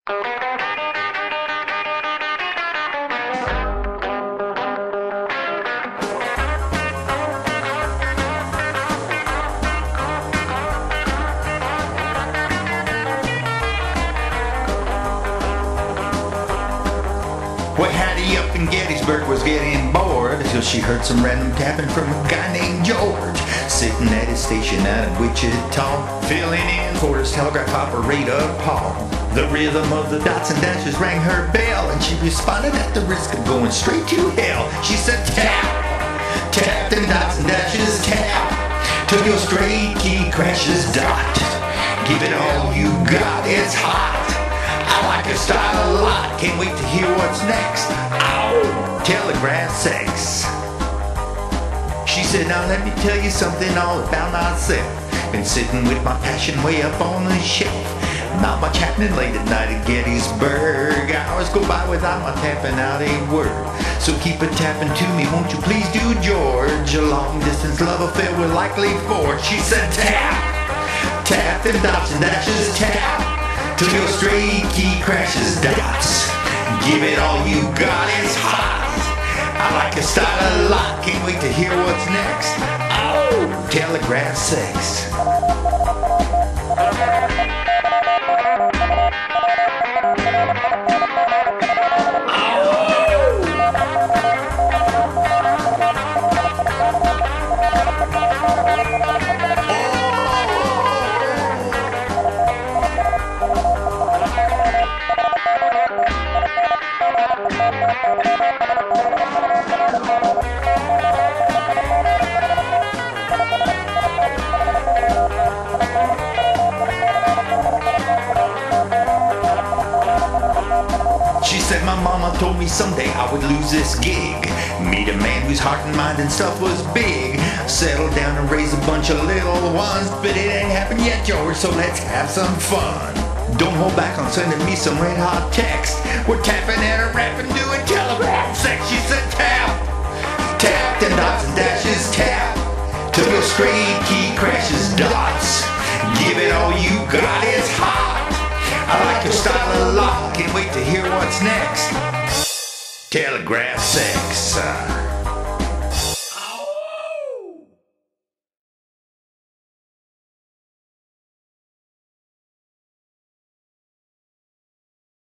Well, Hattie up in Gettysburg was getting bored till she heard some random tapping from a guy named George, sitting at his station out in Wichita, filling in for his telegraph operator Paul. The rhythm of the dots and dashes rang her bell, and she responded at the risk of going straight to hell. She said, tap, tap, and dots and dashes, tap, till your straight key crashes dot. Give it all you got, it's hot. I like your style a lot, can't wait to hear what's next. Ow, telegraph sex. She said, now let me tell you something all about myself. Been sitting with my passion way up on the shelf. Not much happening late at night at Gettysburg. Hours go by without my tapping out a word. So keep a tapping to me, won't you please do, George? A long distance love affair we're likely for. She said, tap, tap, and dots and dashes, tap, till your straight key crashes dots. Give it all you got, it's hot. I like your style a lot, can't wait to hear what's next. Oh, telegraph sex. She said my mama told me someday I would lose this gig, meet a man whose heart and mind and stuff was big, settle down and raise a bunch of little ones. But it ain't happened yet, George, so let's have some fun. Don't hold back on sending me some red hot text. We're tapping and rapping, doing telegraph sex. She said tap, tap, and dots and dashes, tap, till your straight key crashes dots. Give it all you got, it's hot. I like your style a lot, can't wait to hear what's next. Telegraph sex.